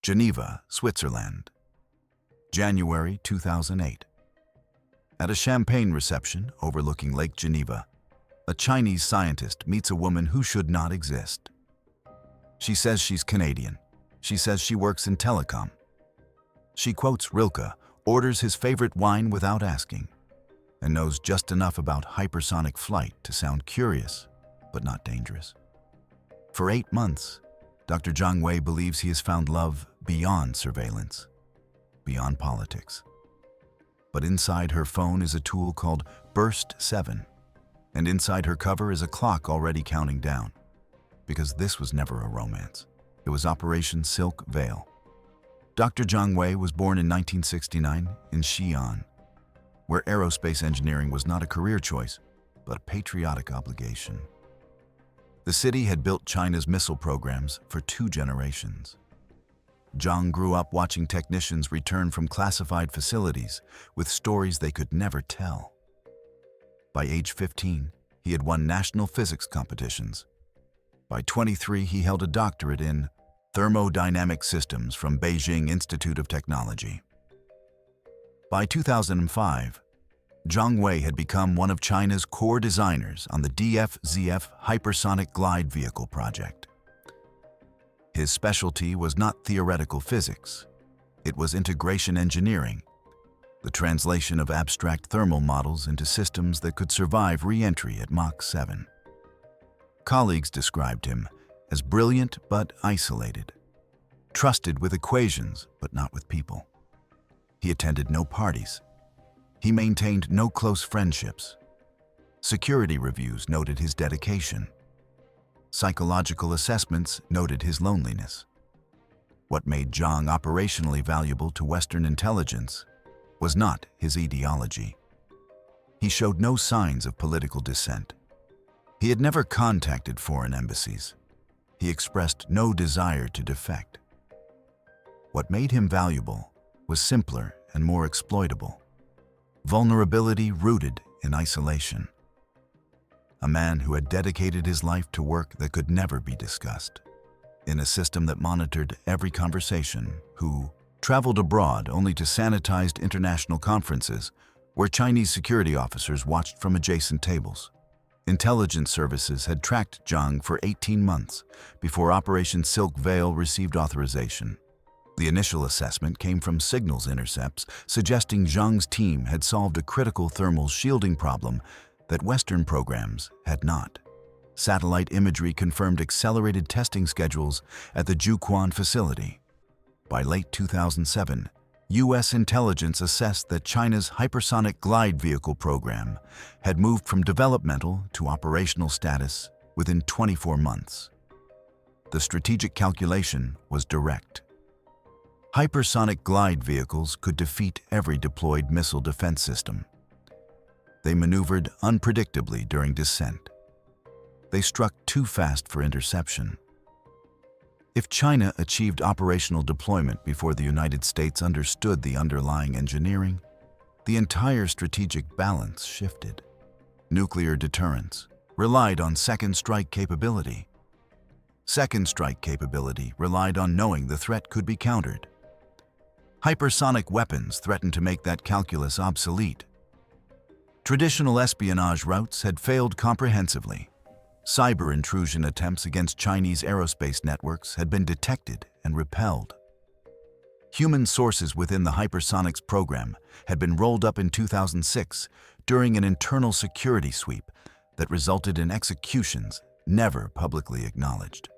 Geneva, Switzerland. January 2008. At a champagne reception overlooking Lake Geneva, a Chinese scientist meets a woman who should not exist. She says she's Canadian. She says she works in telecom. She quotes Rilke, orders his favorite wine without asking, and knows just enough about hypersonic flight to sound curious, but not dangerous. For 8 months, Dr. Zhang Wei believes he has found love beyond surveillance, beyond politics. But inside her phone is a tool called Burst 7, and inside her cover is a clock already counting down. Because this was never a romance. It was Operation Silk Veil. Dr. Zhang Wei was born in 1969 in Xi'an, where aerospace engineering was not a career choice, but a patriotic obligation. The city had built China's missile programs for 2 generations. Zhang grew up watching technicians return from classified facilities with stories they could never tell. By age 15, he had won national physics competitions. By 23, he held a doctorate in thermodynamic systems from Beijing Institute of Technology. By 2005, Zhang Wei had become one of China's core designers on the DF-ZF Hypersonic Glide Vehicle project. His specialty was not theoretical physics. It was integration engineering, the translation of abstract thermal models into systems that could survive reentry at Mach 7. Colleagues described him as brilliant but isolated, trusted with equations but not with people. He attended no parties. He maintained no close friendships. Security reviews noted his dedication. Psychological assessments noted his loneliness. What made Zhang operationally valuable to Western intelligence was not his ideology. He showed no signs of political dissent. He had never contacted foreign embassies. He expressed no desire to defect. What made him valuable was simpler and more exploitable. Vulnerability rooted in isolation. A man who had dedicated his life to work that could never be discussed. In a system that monitored every conversation, who traveled abroad only to sanitized international conferences where Chinese security officers watched from adjacent tables. Intelligence services had tracked Zhang for 18 months before Operation Silk Veil received authorization. The initial assessment came from signals intercepts suggesting Zhang's team had solved a critical thermal shielding problem that Western programs had not. Satellite imagery confirmed accelerated testing schedules at the Jiuquan facility. By late 2007, U.S. intelligence assessed that China's hypersonic glide vehicle program had moved from developmental to operational status within 24 months. The strategic calculation was direct. Hypersonic glide vehicles could defeat every deployed missile defense system. They maneuvered unpredictably during descent. They struck too fast for interception. If China achieved operational deployment before the United States understood the underlying engineering, the entire strategic balance shifted. Nuclear deterrence relied on second strike capability. Second strike capability relied on knowing the threat could be countered. Hypersonic weapons threatened to make that calculus obsolete. Traditional espionage routes had failed comprehensively. Cyber intrusion attempts against Chinese aerospace networks had been detected and repelled. Human sources within the hypersonics program had been rolled up in 2006 during an internal security sweep that resulted in executions never publicly acknowledged.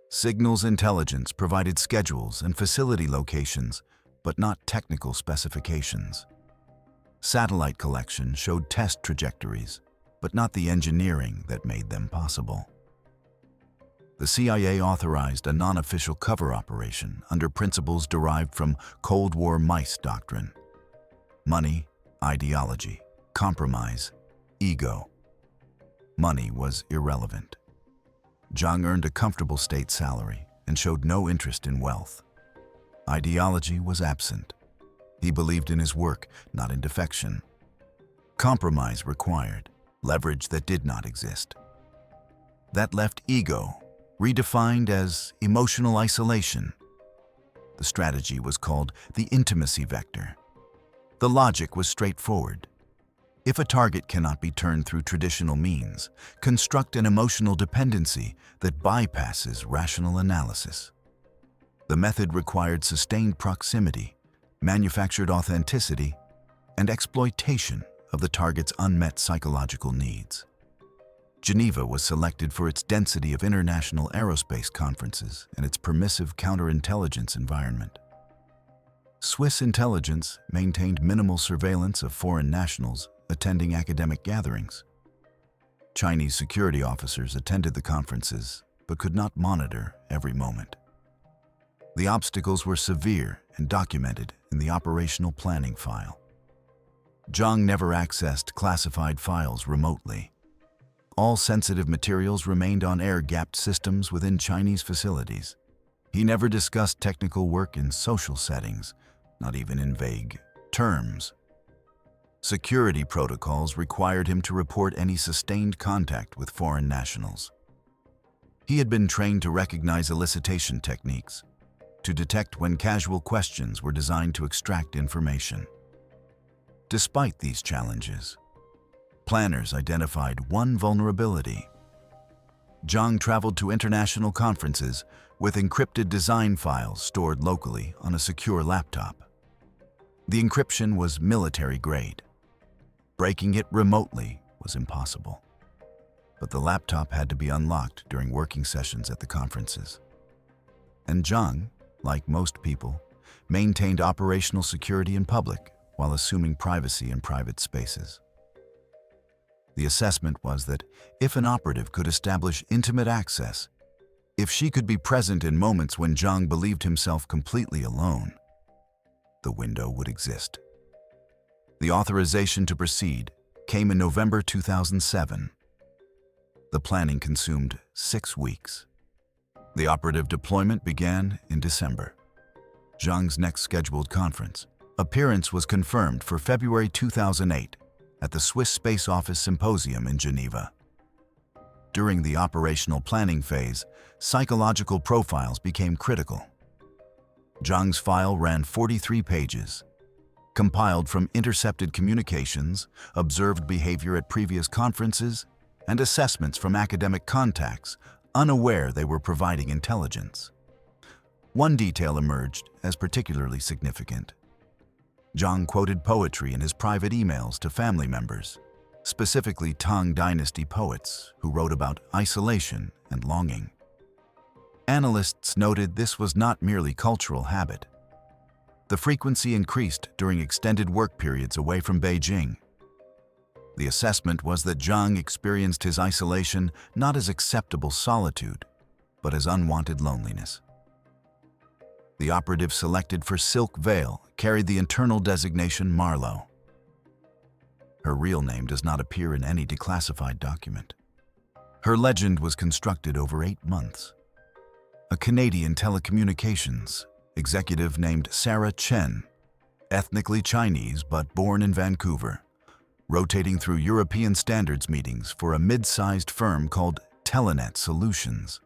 Signals intelligence provided schedules and facility locations, but not technical specifications. Satellite collection showed test trajectories, but not the engineering that made them possible. The CIA authorized a non-official cover operation under principles derived from Cold War MICE doctrine. Money, ideology, compromise, ego. Money was irrelevant. Zhang earned a comfortable state salary and showed no interest in wealth. Ideology was absent. He believed in his work, not in defection. Compromise required leverage that did not exist. That left ego, redefined as emotional isolation. The strategy was called the intimacy vector. The logic was straightforward. If a target cannot be turned through traditional means, construct an emotional dependency that bypasses rational analysis. The method required sustained proximity, manufactured authenticity, and exploitation of the target's unmet psychological needs. Geneva was selected for its density of international aerospace conferences and its permissive counterintelligence environment. Swiss intelligence maintained minimal surveillance of foreign nationals attending academic gatherings. Chinese security officers attended the conferences but could not monitor every moment. The obstacles were severe and documented in the operational planning file. Zhang never accessed classified files remotely. All sensitive materials remained on air-gapped systems within Chinese facilities. He never discussed technical work in social settings, not even in vague terms. Security protocols required him to report any sustained contact with foreign nationals. He had been trained to recognize elicitation techniques, to detect when casual questions were designed to extract information. Despite these challenges, planners identified one vulnerability. Zhang traveled to international conferences with encrypted design files stored locally on a secure laptop. The encryption was military-grade. Breaking it remotely was impossible. But the laptop had to be unlocked during working sessions at the conferences. And Zhang, like most people, maintained operational security in public while assuming privacy in private spaces. The assessment was that if an operative could establish intimate access, if she could be present in moments when Zhang believed himself completely alone, the window would exist. The authorization to proceed came in November 2007. The planning consumed 6 weeks. The operative deployment began in December. Zhang's next scheduled conference appearance was confirmed for February 2008 at the Swiss Space Office Symposium in Geneva. During the operational planning phase, psychological profiles became critical. Zhang's file ran 43 pages, compiled from intercepted communications, observed behavior at previous conferences, and assessments from academic contacts, unaware they were providing intelligence. One detail emerged as particularly significant. Zhang quoted poetry in his private emails to family members, specifically Tang Dynasty poets who wrote about isolation and longing. Analysts noted this was not merely cultural habit. The frequency increased during extended work periods away from Beijing. The assessment was that Zhang experienced his isolation not as acceptable solitude, but as unwanted loneliness. The operative selected for Silk Veil carried the internal designation Marlowe. Her real name does not appear in any declassified document. Her legend was constructed over 8 months. A Canadian telecommunications executive named Sarah Chen, ethnically Chinese but born in Vancouver, rotating through European standards meetings for a mid-sized firm called Telenet Solutions.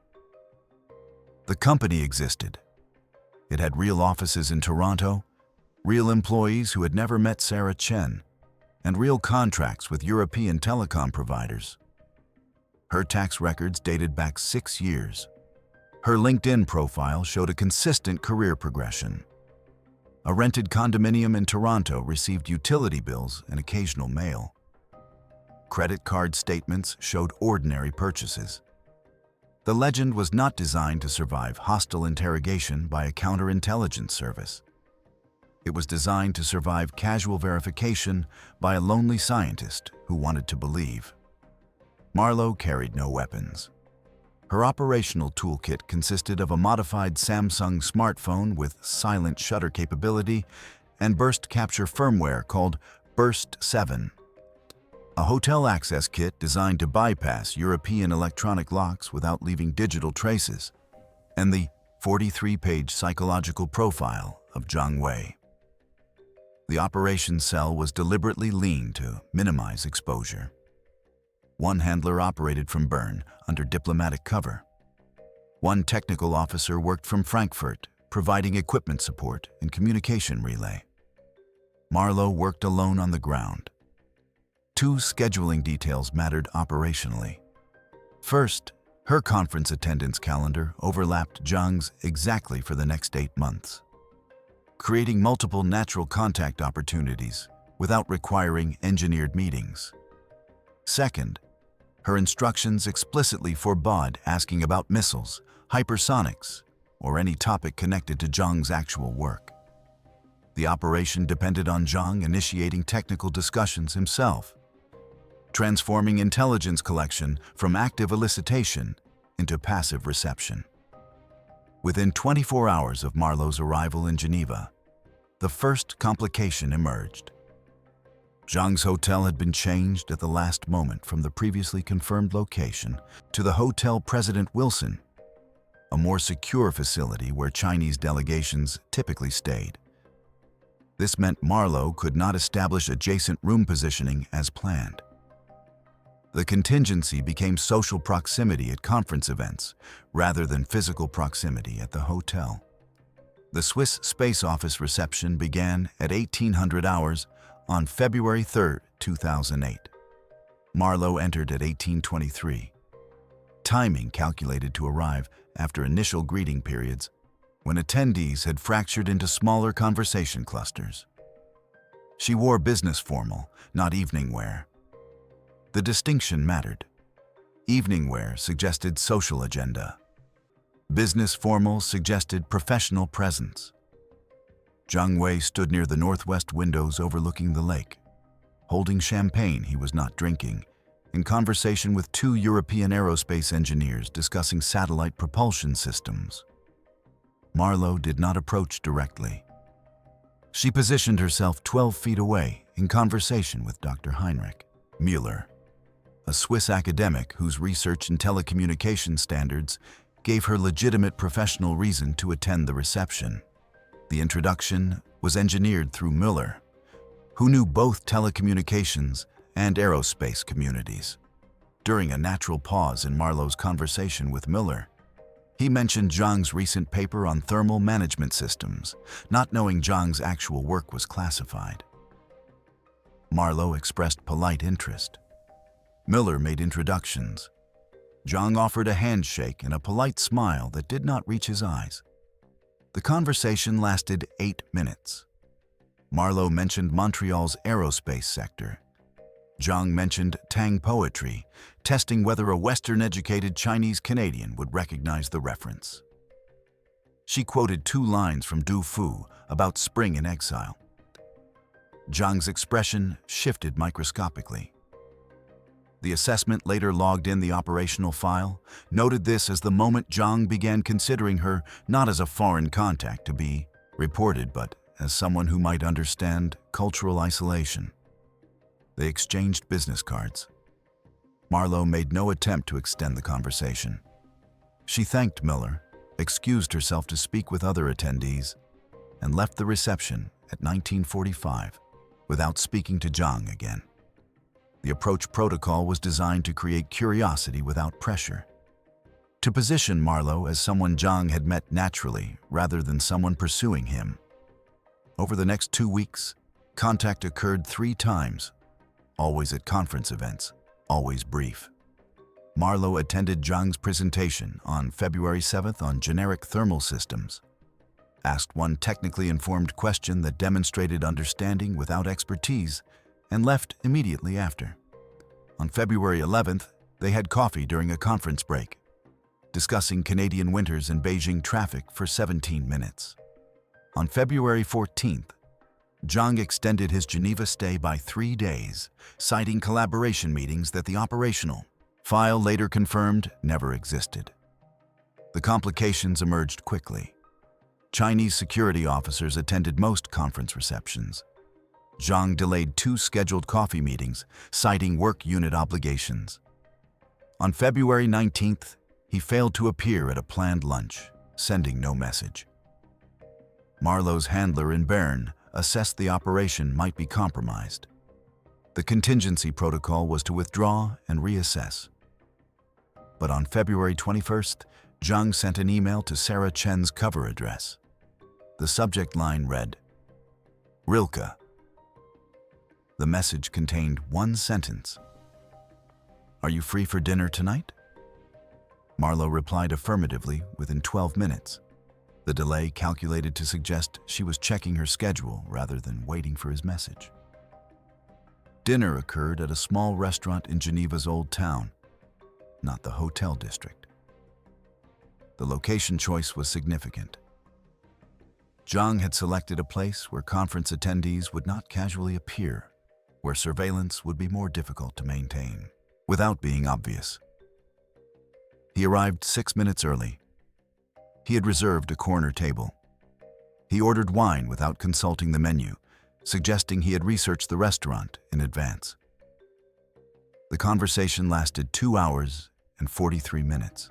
The company existed. It had real offices in Toronto, real employees who had never met Sarah Chen, and real contracts with European telecom providers. Her tax records dated back 6 years. Her LinkedIn profile showed a consistent career progression. A rented condominium in Toronto received utility bills and occasional mail. Credit card statements showed ordinary purchases. The legend was not designed to survive hostile interrogation by a counterintelligence service. It was designed to survive casual verification by a lonely scientist who wanted to believe. Marlowe carried no weapons. Her operational toolkit consisted of a modified Samsung smartphone with silent shutter capability and burst capture firmware called Burst 7. A hotel access kit designed to bypass European electronic locks without leaving digital traces, and the 43-page psychological profile of Zhang Wei. The operations cell was deliberately lean to minimize exposure. One handler operated from Bern under diplomatic cover. One technical officer worked from Frankfurt, providing equipment support and communication relay. Marlowe worked alone on the ground. Two scheduling details mattered operationally. First, her conference attendance calendar overlapped Zhang's exactly for the next 8 months, creating multiple natural contact opportunities without requiring engineered meetings. Second, her instructions explicitly forbade asking about missiles, hypersonics, or any topic connected to Zhang's actual work. The operation depended on Zhang initiating technical discussions himself, transforming intelligence collection from active elicitation into passive reception. Within 24 hours of Marlowe's arrival in Geneva, the first complication emerged. Zhang's hotel had been changed at the last moment from the previously confirmed location to the Hotel President Wilson, a more secure facility where Chinese delegations typically stayed. This meant Marlowe could not establish adjacent room positioning as planned. The contingency became social proximity at conference events rather than physical proximity at the hotel. The Swiss Space Office reception began at 1800 hours on February 3, 2008. Marlowe entered at 1823. Timing calculated to arrive after initial greeting periods when attendees had fractured into smaller conversation clusters. She wore business formal, not evening wear. The distinction mattered. Evening wear suggested social agenda. Business formal suggested professional presence. Zhang Wei stood near the northwest windows overlooking the lake, holding champagne he was not drinking, in conversation with two European aerospace engineers discussing satellite propulsion systems. Marlowe did not approach directly. She positioned herself 12 feet away in conversation with Dr. Heinrich Müller, a Swiss academic whose research in telecommunications standards gave her legitimate professional reason to attend the reception. The introduction was engineered through Müller, who knew both telecommunications and aerospace communities. During a natural pause in Marlowe's conversation with Müller, he mentioned Zhang's recent paper on thermal management systems, not knowing Zhang's actual work was classified. Marlowe expressed polite interest. Müller made introductions. Zhang offered a handshake and a polite smile that did not reach his eyes. The conversation lasted 8 minutes. Marlowe mentioned Montreal's aerospace sector. Zhang mentioned Tang poetry, testing whether a Western-educated Chinese Canadian would recognize the reference. She quoted 2 lines from Du Fu about spring in exile. Zhang's expression shifted microscopically. The assessment later logged in the operational file, noted this as the moment Zhang began considering her not as a foreign contact to be reported, but as someone who might understand cultural isolation. They exchanged business cards. Marlowe made no attempt to extend the conversation. She thanked Müller, excused herself to speak with other attendees, and left the reception at 1945 without speaking to Zhang again. The approach protocol was designed to create curiosity without pressure, to position Marlowe as someone Zhang had met naturally rather than someone pursuing him. Over the next 2 weeks, contact occurred 3 times, always at conference events, always brief. Marlowe attended Zhang's presentation on February 7th on generic thermal systems, asked one technically informed question that demonstrated understanding without expertise, and left immediately after. On February 11th, they had coffee during a conference break, discussing Canadian winters and Beijing traffic for 17 minutes. On February 14th, Zhang extended his Geneva stay by 3 days, citing collaboration meetings that the operational file later confirmed never existed. The complications emerged quickly. Chinese security officers attended most conference receptions. Zhang delayed 2 scheduled coffee meetings, citing work unit obligations. On February 19th, he failed to appear at a planned lunch, sending no message. Marlowe's handler in Bern assessed the operation might be compromised. The contingency protocol was to withdraw and reassess. But on February 21st, Zhang sent an email to Sarah Chen's cover address. The subject line read, Rilke. The message contained one sentence. Are you free for dinner tonight? Marlowe replied affirmatively within 12 minutes. The delay calculated to suggest she was checking her schedule rather than waiting for his message. Dinner occurred at a small restaurant in Geneva's Old Town, not the hotel district. The location choice was significant. Zhang had selected a place where conference attendees would not casually appear, where surveillance would be more difficult to maintain, without being obvious. He arrived 6 minutes early. He had reserved a corner table. He ordered wine without consulting the menu, suggesting he had researched the restaurant in advance. The conversation lasted 2 hours and 43 minutes.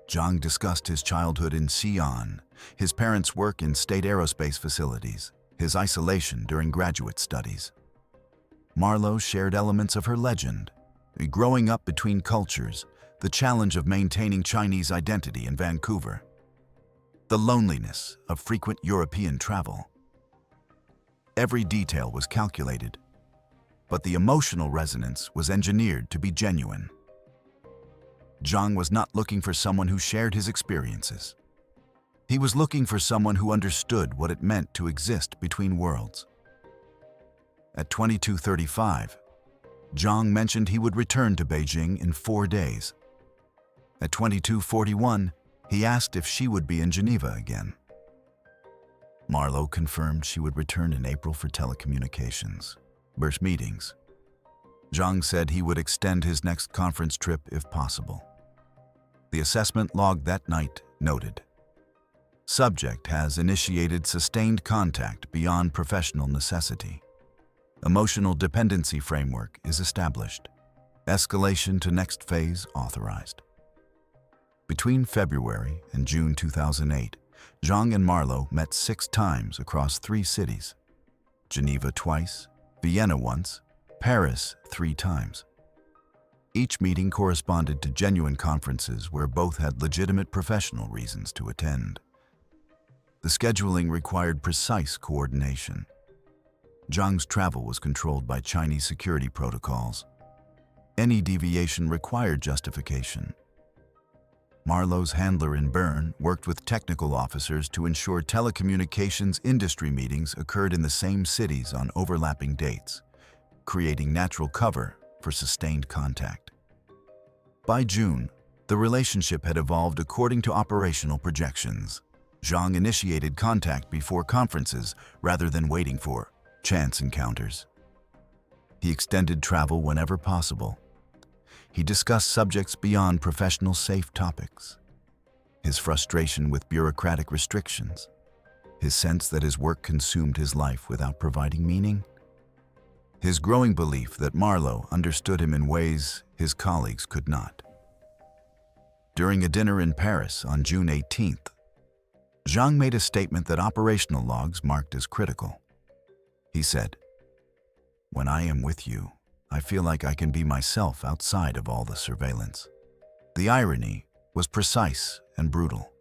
Zhang discussed his childhood in Xi'an, his parents' work in state aerospace facilities, his isolation during graduate studies. Marlowe shared elements of her legend, growing up between cultures, the challenge of maintaining Chinese identity in Vancouver, the loneliness of frequent European travel. Every detail was calculated, but the emotional resonance was engineered to be genuine. Zhang was not looking for someone who shared his experiences. He was looking for someone who understood what it meant to exist between worlds. At 22:35, Zhang mentioned he would return to Beijing in 4 days. At 22:41, he asked if she would be in Geneva again. Marlowe confirmed she would return in April for telecommunications, burst meetings. Zhang said he would extend his next conference trip if possible. The assessment log that night noted, Subject has initiated sustained contact beyond professional necessity. Emotional dependency framework is established. Escalation to next phase authorized. Between February and June 2008, Zhang and Marlowe met 6 times across 3 cities. Geneva twice, Vienna once, Paris 3 times. Each meeting corresponded to genuine conferences where both had legitimate professional reasons to attend. The scheduling required precise coordination. Zhang's travel was controlled by Chinese security protocols. Any deviation required justification. Marlowe's handler in Bern worked with technical officers to ensure telecommunications industry meetings occurred in the same cities on overlapping dates, creating natural cover for sustained contact. By June, the relationship had evolved according to operational projections. Zhang initiated contact before conferences rather than waiting for chance encounters. He extended travel whenever possible. He discussed subjects beyond professional safe topics. His frustration with bureaucratic restrictions, his sense that his work consumed his life without providing meaning, his growing belief that Marlowe understood him in ways his colleagues could not. During a dinner in Paris on June 18th, Zhang made a statement that operational logs marked as critical. He said, "When I am with you, I feel like I can be myself outside of all the surveillance." The irony was precise and brutal.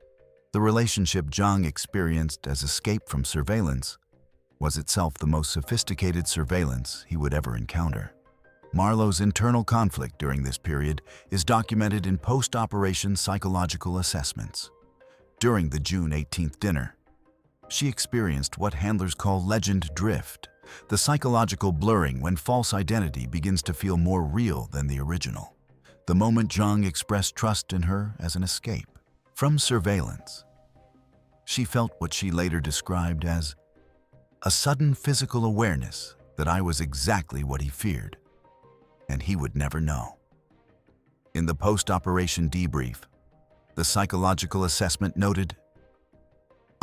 The relationship Zhang experienced as escape from surveillance was itself the most sophisticated surveillance he would ever encounter. Marlowe's internal conflict during this period is documented in post-operation psychological assessments. During the June 18th dinner, she experienced what handlers call legend drift, the psychological blurring when false identity begins to feel more real than the original. The moment Zhang expressed trust in her as an escape from surveillance, she felt what she later described as a sudden physical awareness that I was exactly what he feared, and he would never know. In the post-operation debrief, the psychological assessment noted,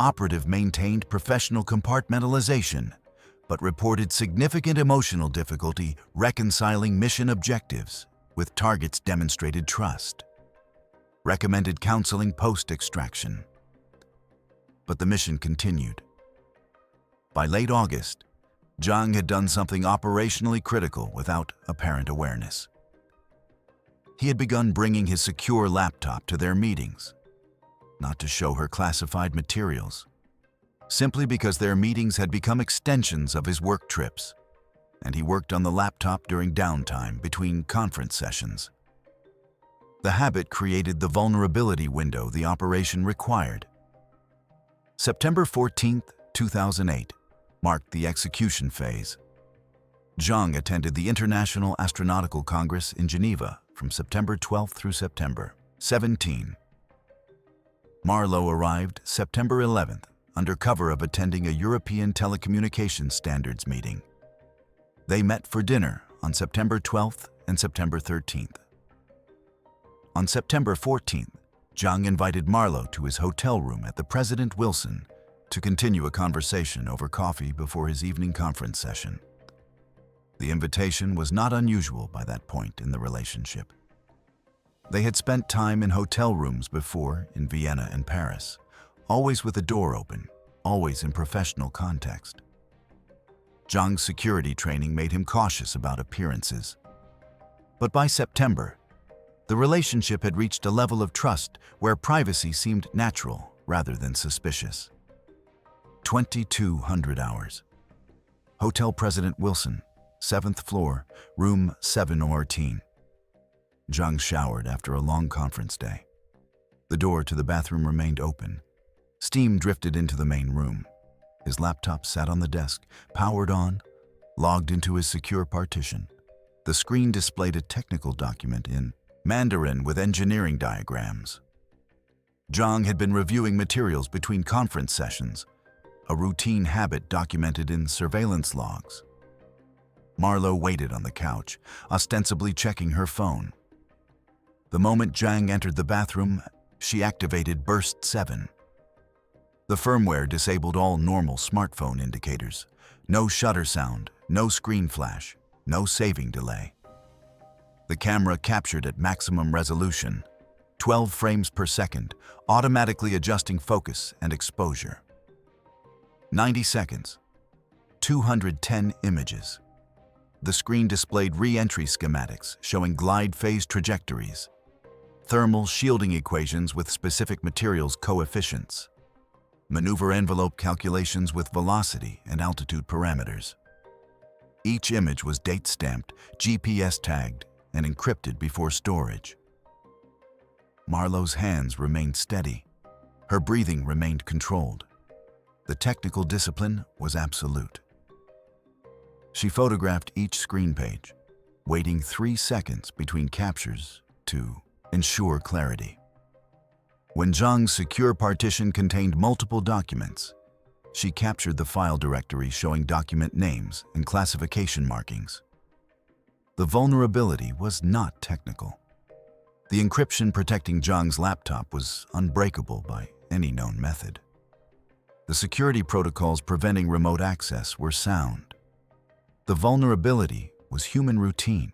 operative maintained professional compartmentalization, but reported significant emotional difficulty reconciling mission objectives with targets demonstrated trust. Recommended counseling post-extraction. But the mission continued. By late August, Zhang had done something operationally critical without apparent awareness. He had begun bringing his secure laptop to their meetings, not to show her classified materials, simply because their meetings had become extensions of his work trips, and he worked on the laptop during downtime between conference sessions. The habit created the vulnerability window the operation required. September 14, 2008, marked the execution phase. Zhang attended the International Astronautical Congress in Geneva from September 12 through September 17. Marlowe arrived September 11th under cover of attending a European telecommunications standards meeting. They met for dinner on September 12th and September 13th. On September 14th, Zhang invited Marlowe to his hotel room at the President Wilson to continue a conversation over coffee before his evening conference session. The invitation was not unusual by that point in the relationship. They had spent time in hotel rooms before in Vienna and Paris, always with the door open, always in professional context. Zhang's security training made him cautious about appearances. But by September, the relationship had reached a level of trust where privacy seemed natural rather than suspicious. 2,200 hours. Hotel President Wilson, 7th floor, room 714. Zhang showered after a long conference day. The door to the bathroom remained open. Steam drifted into the main room. His laptop sat on the desk, powered on, logged into his secure partition. The screen displayed a technical document in Mandarin with engineering diagrams. Zhang had been reviewing materials between conference sessions, a routine habit documented in surveillance logs. Marlowe waited on the couch, ostensibly checking her phone. The moment Zhang entered the bathroom, she activated Burst 7. The firmware disabled all normal smartphone indicators. No shutter sound, no screen flash, no saving delay. The camera captured at maximum resolution, 12 frames per second, automatically adjusting focus and exposure. 90 seconds, 210 images. The screen displayed reentry schematics showing glide phase trajectories, thermal shielding equations with specific materials coefficients, maneuver envelope calculations with velocity and altitude parameters. Each image was date-stamped, GPS tagged, and encrypted before storage. Marlowe's hands remained steady. Her breathing remained controlled. The technical discipline was absolute. She photographed each screen page, waiting 3 seconds between captures to ensure clarity. When Zhang's secure partition contained multiple documents, she captured the file directory showing document names and classification markings. The vulnerability was not technical. The encryption protecting Zhang's laptop was unbreakable by any known method. The security protocols preventing remote access were sound. The vulnerability was human routine.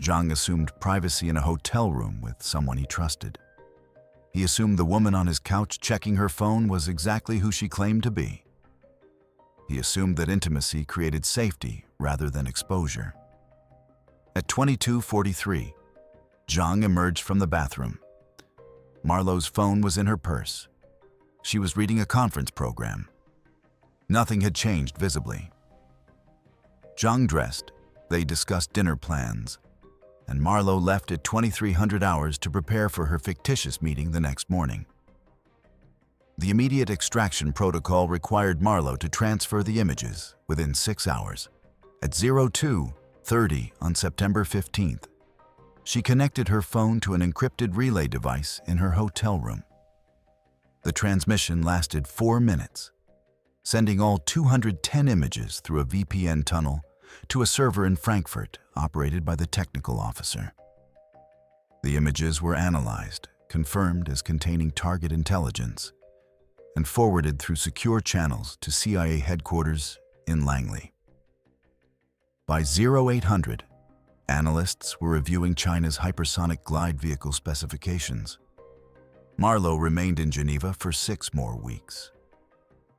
Zhang assumed privacy in a hotel room with someone he trusted. He assumed the woman on his couch checking her phone was exactly who she claimed to be. He assumed that intimacy created safety rather than exposure. At 22:43, Zhang emerged from the bathroom. Marlowe's phone was in her purse. She was reading a conference program. Nothing had changed visibly. Zhang dressed, they discussed dinner plans, and Marlowe left at 2300 hours to prepare for her fictitious meeting the next morning. The immediate extraction protocol required Marlowe to transfer the images within 6 hours. At 02:30 on September 15th, she connected her phone to an encrypted relay device in her hotel room. The transmission lasted 4 minutes, sending all 210 images through a VPN tunnel to a server in Frankfurt operated by the technical officer. The images were analyzed, confirmed as containing target intelligence, and forwarded through secure channels to CIA headquarters in Langley. By 0800, analysts were reviewing China's hypersonic glide vehicle specifications. Marlowe remained in Geneva for 6 more weeks.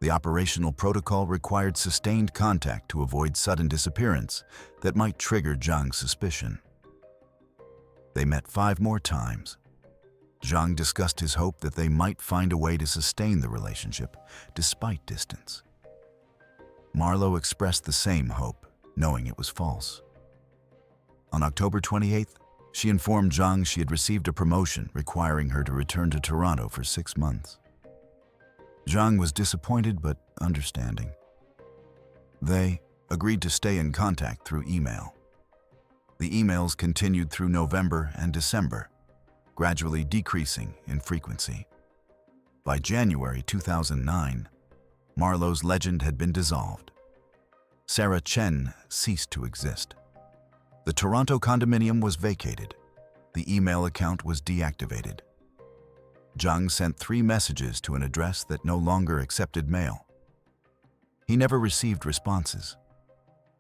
The operational protocol required sustained contact to avoid sudden disappearance that might trigger Zhang's suspicion. They met 5 more times. Zhang discussed his hope that they might find a way to sustain the relationship despite distance. Marlowe expressed the same hope, knowing it was false. On October 28th, she informed Zhang she had received a promotion requiring her to return to Toronto for 6 months. Zhang was disappointed but understanding. They agreed to stay in contact through email. The emails continued through November and December, gradually decreasing in frequency. By January 2009, Marlowe's legend had been dissolved. Sarah Chen ceased to exist. The Toronto condominium was vacated. The email account was deactivated. Zhang sent 3 messages to an address that no longer accepted mail. He never received responses.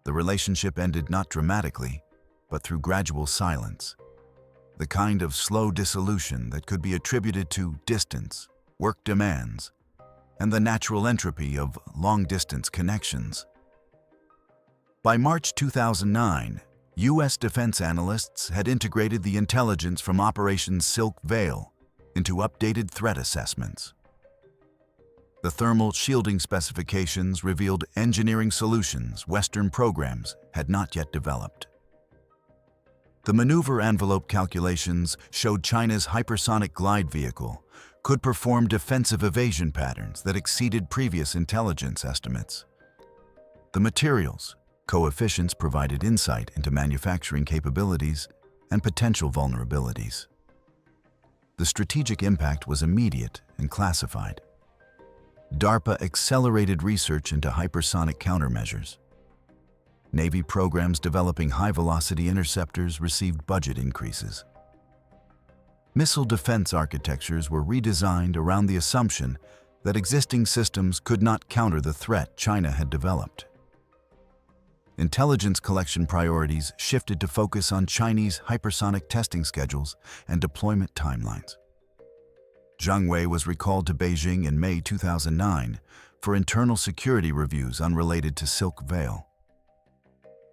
The relationship ended not dramatically, but through gradual silence, the kind of slow dissolution that could be attributed to distance, work demands, and the natural entropy of long-distance connections. By March 2009, U.S. defense analysts had integrated the intelligence from Operation Silk Veil into updated threat assessments. The thermal shielding specifications revealed engineering solutions Western programs had not yet developed. The maneuver envelope calculations showed China's hypersonic glide vehicle could perform defensive evasion patterns that exceeded previous intelligence estimates. The materials, coefficients provided insight into manufacturing capabilities and potential vulnerabilities. The strategic impact was immediate and classified. DARPA accelerated research into hypersonic countermeasures. Navy programs developing high-velocity interceptors received budget increases. Missile defense architectures were redesigned around the assumption that existing systems could not counter the threat China had developed. Intelligence collection priorities shifted to focus on Chinese hypersonic testing schedules and deployment timelines. Zhang Wei was recalled to Beijing in May 2009 for internal security reviews unrelated to Silk Veil.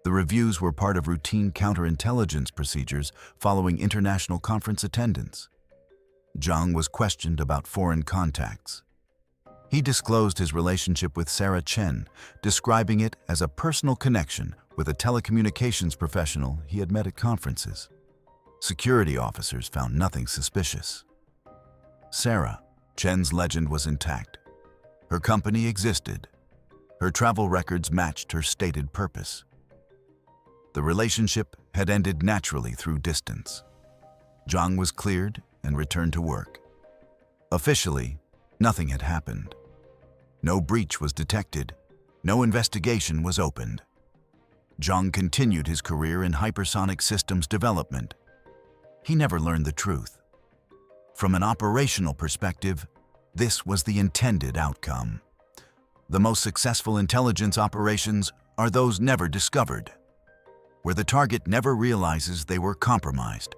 The reviews were part of routine counterintelligence procedures following international conference attendance. Zhang was questioned about foreign contacts. He disclosed his relationship with Sarah Chen, describing it as a personal connection with a telecommunications professional he had met at conferences. Security officers found nothing suspicious. Sarah Chen's legend was intact. Her company existed. Her travel records matched her stated purpose. The relationship had ended naturally through distance. Zhang was cleared and returned to work. Officially, nothing had happened. No breach was detected. No investigation was opened. Zhang continued his career in hypersonic systems development. He never learned the truth. From an operational perspective, this was the intended outcome. The most successful intelligence operations are those never discovered, where the target never realizes they were compromised,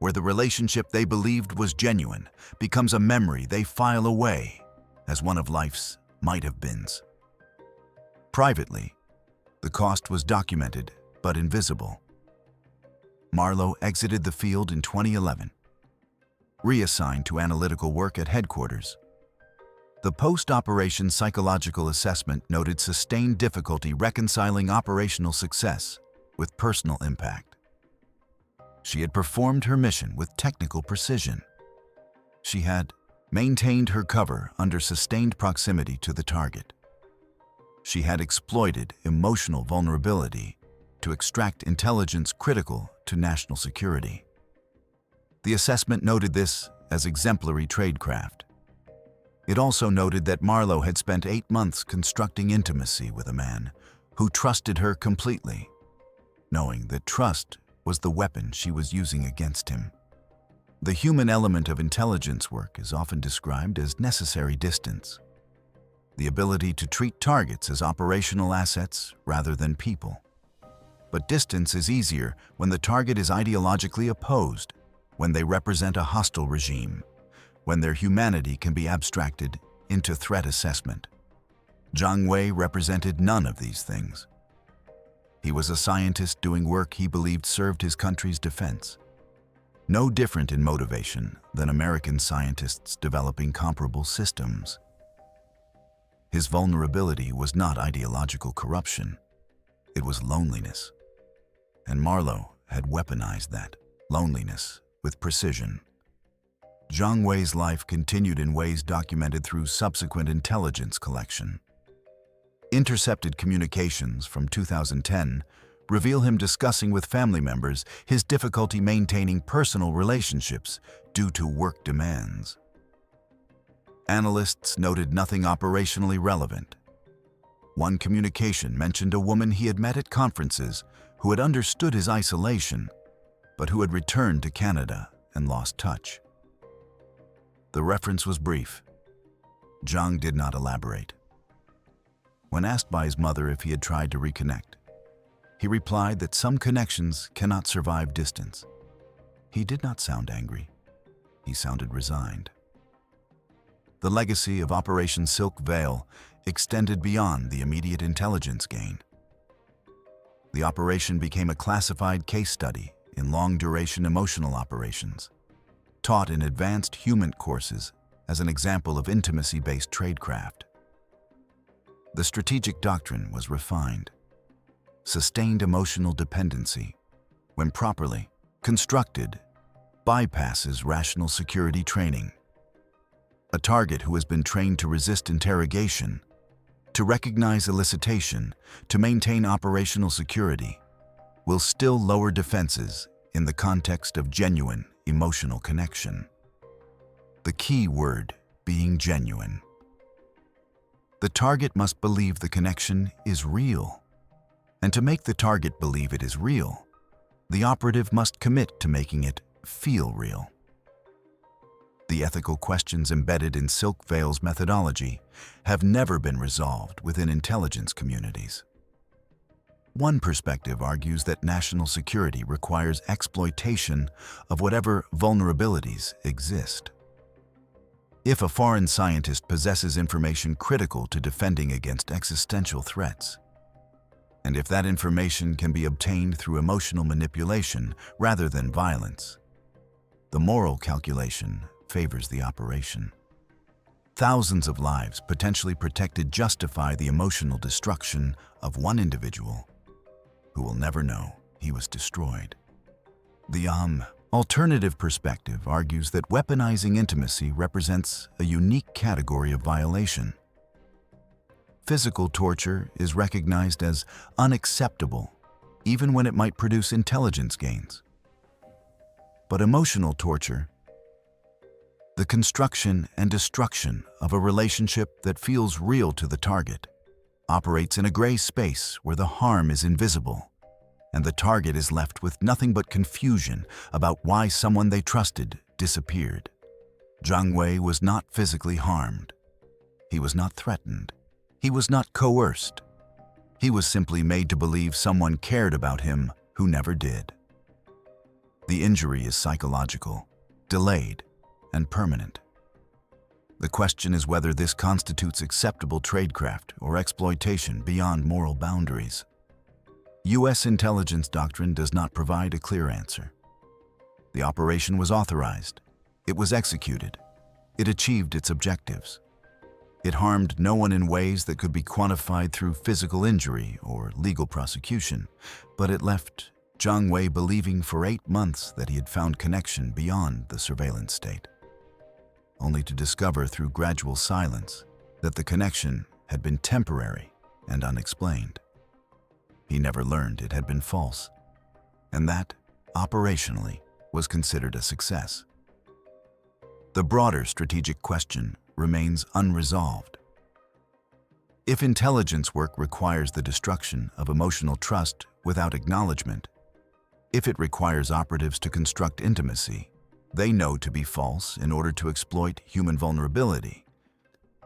where the relationship they believed was genuine becomes a memory they file away as one of life's might-have-beens. Privately, the cost was documented but invisible. Marlowe exited the field in 2011, reassigned to analytical work at headquarters. The post-operation psychological assessment noted sustained difficulty reconciling operational success with personal impact. She had performed her mission with technical precision. She had maintained her cover under sustained proximity to the target. She had exploited emotional vulnerability to extract intelligence critical to national security. The assessment noted this as exemplary tradecraft. It also noted that Marlowe had spent 8 months constructing intimacy with a man who trusted her completely, knowing that trust was the weapon she was using against him. The human element of intelligence work is often described as necessary distance, the ability to treat targets as operational assets rather than people. But distance is easier when the target is ideologically opposed, when they represent a hostile regime, when their humanity can be abstracted into threat assessment. Zhang Wei represented none of these things. He was a scientist doing work he believed served his country's defense. no different in motivation than American scientists developing comparable systems. His vulnerability was not ideological corruption, it was loneliness. And Marlowe had weaponized that loneliness with precision. Zhang Wei's life continued in ways documented through subsequent intelligence collection. Intercepted communications from 2010 reveal him discussing with family members his difficulty maintaining personal relationships due to work demands. Analysts noted nothing operationally relevant. One communication mentioned a woman he had met at conferences who had understood his isolation, but who had returned to Canada and lost touch. The reference was brief. Zhang did not elaborate. When asked by his mother if he had tried to reconnect, he replied that some connections cannot survive distance. He did not sound angry. He sounded resigned. The legacy of Operation Silk Veil extended beyond the immediate intelligence gain. The operation became a classified case study in long-duration emotional operations, taught in advanced human courses as an example of intimacy-based tradecraft. The strategic doctrine was refined. Sustained emotional dependency, when properly constructed, bypasses rational security training. A target who has been trained to resist interrogation, to recognize elicitation, to maintain operational security, will still lower defenses in the context of genuine emotional connection. The key word being genuine. The target must believe the connection is real. And to make the target believe it is real, the operative must commit to making it feel real. The ethical questions embedded in Silk Veil's methodology have never been resolved within intelligence communities. One perspective argues that national security requires exploitation of whatever vulnerabilities exist. If a foreign scientist possesses information critical to defending against existential threats, and if that information can be obtained through emotional manipulation rather than violence, the moral calculation favors the operation. Thousands of lives potentially protected justify the emotional destruction of one individual who will never know he was destroyed. The alternative perspective argues that weaponizing intimacy represents a unique category of violation. Physical torture is recognized as unacceptable, even when it might produce intelligence gains. But emotional torture, the construction and destruction of a relationship that feels real to the target, operates in a gray space where the harm is invisible, and the target is left with nothing but confusion about why someone they trusted disappeared. Zhang Wei was not physically harmed. He was not threatened. He was not coerced. He was simply made to believe someone cared about him who never did. The injury is psychological, delayed, and permanent. The question is whether this constitutes acceptable tradecraft or exploitation beyond moral boundaries. U.S. intelligence doctrine does not provide a clear answer. The operation was authorized. It was executed. It achieved its objectives. It harmed no one in ways that could be quantified through physical injury or legal prosecution, but it left Zhang Wei believing for 8 months that he had found connection beyond the surveillance state, only to discover through gradual silence that the connection had been temporary and unexplained. He never learned it had been false, and that, operationally, was considered a success. The broader strategic question remains unresolved. If intelligence work requires the destruction of emotional trust without acknowledgement, if it requires operatives to construct intimacy they know to be false in order to exploit human vulnerability,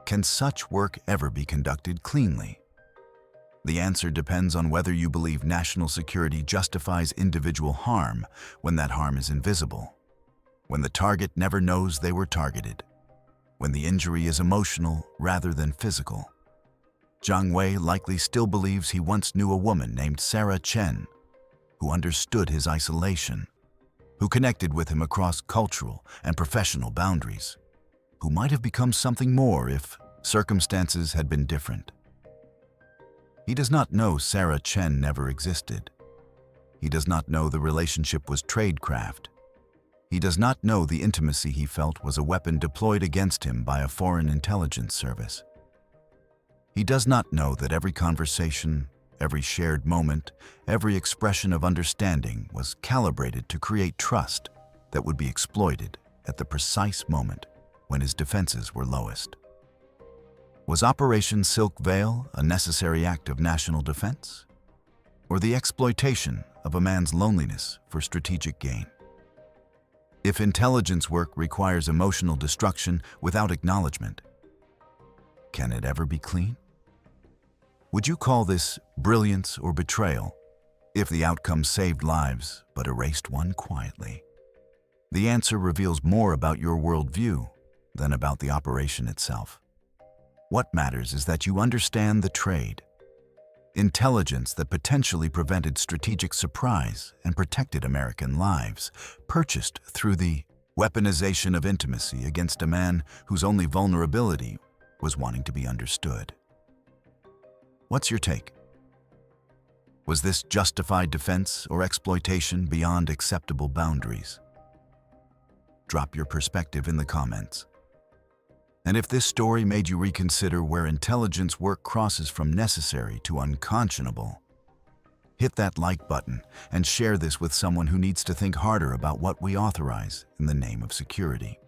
can such work ever be conducted cleanly? The answer depends on whether you believe national security justifies individual harm when that harm is invisible, when the target never knows they were targeted, when the injury is emotional rather than physical. Zhang Wei likely still believes he once knew a woman named Sarah Chen who understood his isolation, who connected with him across cultural and professional boundaries, who might have become something more if circumstances had been different. He does not know Sarah Chen never existed. He does not know the relationship was tradecraft. He does not know the intimacy he felt was a weapon deployed against him by a foreign intelligence service. He does not know that every conversation, every shared moment, every expression of understanding was calibrated to create trust that would be exploited at the precise moment when his defenses were lowest. Was Operation Silk Veil a necessary act of national defense? Or the exploitation of a man's loneliness for strategic gain? If intelligence work requires emotional destruction without acknowledgement, can it ever be clean? Would you call this brilliance or betrayal if the outcome saved lives but erased one quietly? The answer reveals more about your worldview than about the operation itself. What matters is that you understand the trade. Intelligence that potentially prevented strategic surprise and protected American lives, purchased through the weaponization of intimacy against a man whose only vulnerability was wanting to be understood. What's your take? Was this justified defense or exploitation beyond acceptable boundaries? Drop your perspective in the comments. And if this story made you reconsider where intelligence work crosses from necessary to unconscionable, hit that like button and share this with someone who needs to think harder about what we authorize in the name of security.